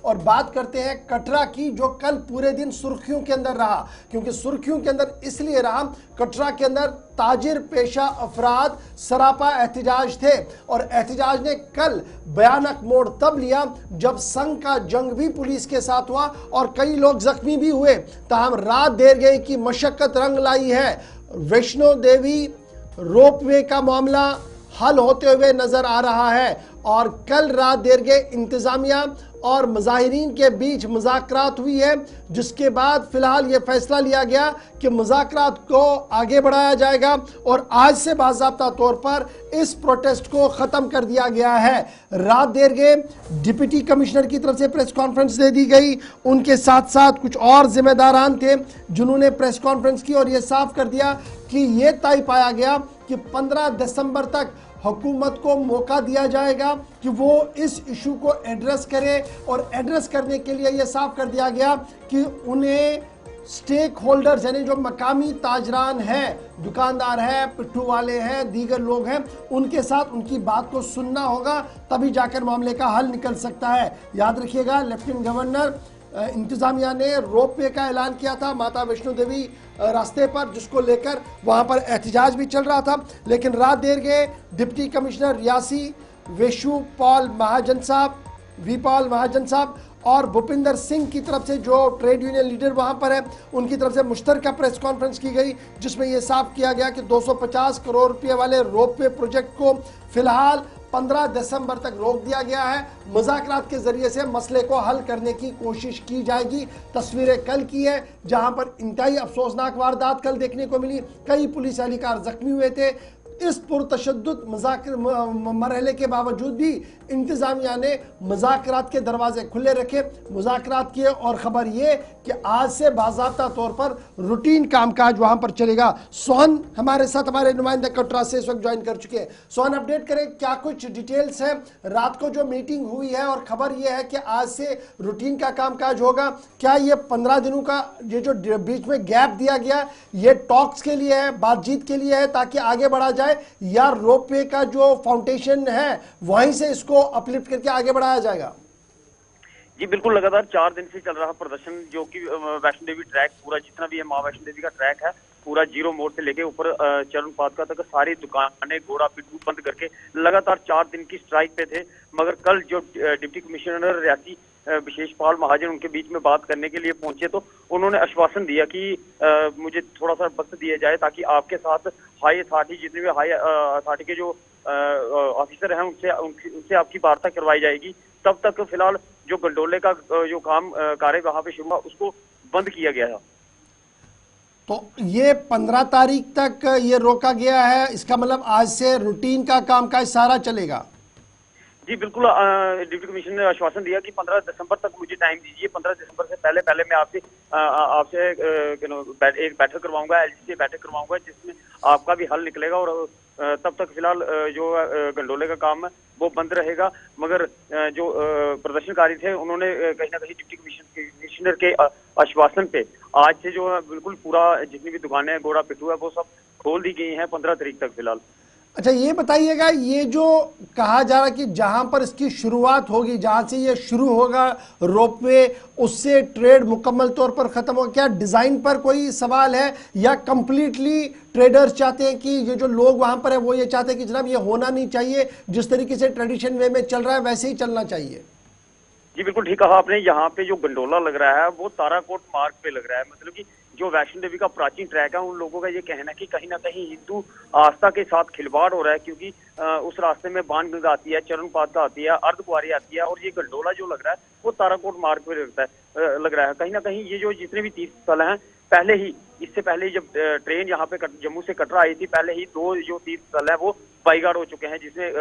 और बात करते हैं कटरा की, जो कल पूरे दिन सुर्खियों के अंदर रहा। क्योंकि सुर्खियों के अंदर इसलिए रहा, कटरा के अंदर ताजिर पेशा अफराद सरापा एहतजाज थे और एहतजाज ने कल भयानक मोड़ तब लिया जब संघ का जंग भी पुलिस के साथ हुआ और कई लोग जख्मी भी हुए। ताहम रात देर गई की मशक्कत रंग लाई है। वैष्णो देवी रोपवे का मामला हल होते हुए नजर आ रहा है और कल रात देर गए इंतजामिया और मुजाहिरीन के बीच मुज़ाकरात हुई है, जिसके बाद फिलहाल ये फैसला लिया गया कि मुज़ाकरात को आगे बढ़ाया जाएगा और आज से बाज़ाब्ता तौर पर इस प्रोटेस्ट को ख़त्म कर दिया गया है। रात देर गए डिप्टी कमिश्नर की तरफ से प्रेस कॉन्फ्रेंस दे दी गई, उनके साथ साथ कुछ और जिम्मेदारान थे जिन्होंने प्रेस कॉन्फ्रेंस की और ये साफ कर दिया कि ये तय पाया गया कि 15 दिसंबर तक हुकूमत को मौका दिया जाएगा कि वो इस इशू को एड्रेस करे और एड्रेस करने के लिए ये साफ कर दिया गया कि उन्हें स्टेक होल्डर्स यानी जो मकामी ताजरान हैं, दुकानदार हैं, पिट्ठू वाले हैं, दीगर लोग हैं, उनके साथ उनकी बात को सुनना होगा, तभी जाकर मामले का हल निकल सकता है। याद रखिएगा, लेफ्टिनेंट गवर्नर इंतजामिया ने रोपवे का ऐलान किया था माता वैष्णो देवी रास्ते पर, जिसको लेकर वहां पर एहतजाज भी चल रहा था। लेकिन रात देर गए डिप्टी कमिश्नर रियासी वेशु पॉल महाजन साहब और भूपिंदर सिंह की तरफ से, जो ट्रेड यूनियन लीडर वहां पर है, उनकी तरफ से मुश्तरका प्रेस कॉन्फ्रेंस की गई, जिसमें यह साफ किया गया कि 250 करोड़ रुपए वाले रोपवे प्रोजेक्ट को फिलहाल 15 दिसंबर तक रोक दिया गया है। मुज़ाकरात के जरिए से मसले को हल करने की कोशिश की जाएगी। तस्वीरें कल की है जहां पर इंतहाई अफसोसनाक वारदात कल देखने को मिली, कई पुलिस एहलकार जख्मी हुए थे। इस पुरतशद्दुद मरहले के बावजूद भी इंतजामिया ने मुज़ाकरात के दरवाजे खुले रखे, मुज़ाकरात किए और खबर ये कि आज से बाज़ाब्ता तौर पर रूटीन कामकाज वहां पर चलेगा। सोहन हमारे साथ, हमारे नुमाइंदा कटरा से इस वक्त ज्वाइन कर चुके हैं। सोहन, अपडेट करें, क्या कुछ डिटेल्स है? रात को जो मीटिंग हुई है और खबर यह है कि आज से रूटीन का कामकाज होगा, क्या ये 15 दिनों का ये जो बीच में गैप दिया गया, ये टॉक्स के लिए है, बातचीत के लिए है ताकि आगे बढ़ा जाए, या रोपवे का जो फाउंडेशन है वहीं से इसको अपलिफ्ट करके आगे बढ़ाया जाएगा? जी बिल्कुल, लगातार 4 दिन से चल रहा प्रदर्शन, जो कि वैष्णो देवी ट्रैक पूरा जितना भी है मां वैष्णो देवी का ट्रैक है, पूरा जीरो मोड़ से लेके ऊपर चरण पादका तक सारी दुकानें घोड़ा पिट्ठू बंद करके लगातार 4 दिन की स्ट्राइक पे थे। मगर कल जो डिप्टी कमिश्नर रियासी विशेष पाल महाजन उनके बीच में बात करने के लिए पहुंचे, तो उन्होंने आश्वासन दिया कि मुझे थोड़ा सा वक्त दिया जाए ताकि आपके साथ हाई अथॉरिटी, जितने भी हाई अथॉरिटी के जो ऑफिसर हैं, उनसे आपकी वार्ता करवाई जाएगी। तब तक फिलहाल जो गंडोले का जो काम कार्य वहां पे शुरू हुआ, उसको बंद किया गया है। तो ये 15 तारीख तक ये रोका गया है, इसका मतलब आज से रूटीन का कामकाज सारा चलेगा? जी बिल्कुल, डिप्टी कमिश्नर ने आश्वासन दिया कि 15 दिसंबर तक मुझे टाइम दीजिए, 15 दिसंबर से पहले मैं आपसे एक बैठक करवाऊंगा, एलजी से बैठक करवाऊंगा, जिसमें आपका भी हल निकलेगा और तब तक फिलहाल जो गंडोले का काम है वो बंद रहेगा। मगर जो प्रदर्शनकारी थे, उन्होंने कहीं ना कहीं डिप्टी कमिश्नर के आश्वासन पे आज से जो है बिल्कुल पूरा जितनी भी दुकानें हैं, घोड़ा पिट्ठू है, वो सब खोल दी गई हैं 15 तारीख तक फिलहाल। अच्छा, ये बताइएगा, ये जो कहा जा रहा है कि जहां पर इसकी शुरुआत होगी, जहां से ये शुरू होगा रोपवे, उससे ट्रेड मुकम्मल तौर पर खत्म होगा, क्या डिजाइन पर कोई सवाल है या कंप्लीटली ट्रेडर्स चाहते हैं कि ये जो लोग वहां पर है वो ये चाहते हैं कि जनाब ये होना नहीं चाहिए, जिस तरीके से ट्रेडिशन वे में चल रहा है वैसे ही चलना चाहिए? जी बिल्कुल ठीक कहा आपने। यहाँ पे जो गंडोला लग रहा है वो ताराकोट मार्ग पे लग रहा है, मतलब कि जो वैष्णो देवी का प्राचीन ट्रैक है, उन लोगों का ये कहना है कि कहीं ना कहीं हिंदू आस्था के साथ खिलवाड़ हो रहा है, क्योंकि उस रास्ते में बाणगंगा आती है, चरण पादका आती है, अर्धकुआरी आती है, और ये गंडोला जो लग रहा है वो ताराकोट मार्ग पे लग रहा है। कहीं ना कहीं ये जो जितने भी तीर्थ स्थल हैं, पहले ही, इससे पहले जब ट्रेन यहाँ पे जम्मू से कटरा आई थी, पहले ही 2 जो तीर्थ स्थल है वो बाईघाट हो चुके हैं, जिसमें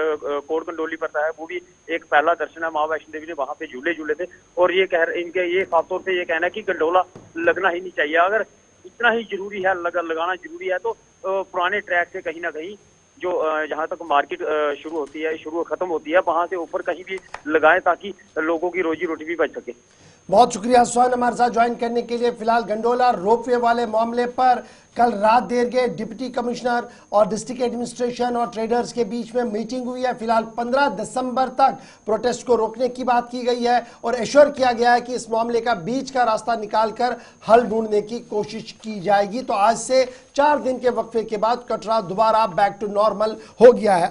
कोट कंडोली पड़ता है, वो भी एक पहला दर्शन है। माँ वैष्णो देवी ने वहां पे झूले थे, और ये इनके ये खास तौर पे ये कहना है कि गंडोला लगना ही नहीं चाहिए। अगर इतना ही जरूरी है, लगाना जरूरी है, तो पुराने ट्रैक से कहीं ना कहीं जो जहाँ तक मार्केट शुरू खत्म होती है, वहां से ऊपर कहीं भी लगाएं ताकि लोगों की रोजी रोटी भी बच सके। बहुत शुक्रिया सोहन हमारे साथ ज्वाइन करने के लिए। फिलहाल गंडोला रोपवे वाले मामले पर कल रात देर गए डिप्टी कमिश्नर और डिस्ट्रिक्ट एडमिनिस्ट्रेशन और ट्रेडर्स के बीच में मीटिंग हुई है। फिलहाल 15 दिसंबर तक प्रोटेस्ट को रोकने की बात की गई है और एश्योर किया गया है कि इस मामले का बीच का रास्ता निकालकर हल ढूंढने की कोशिश की जाएगी। तो आज से 4 दिन के वक्फे के बाद कटरा दोबारा बैक टू नॉर्मल हो गया है।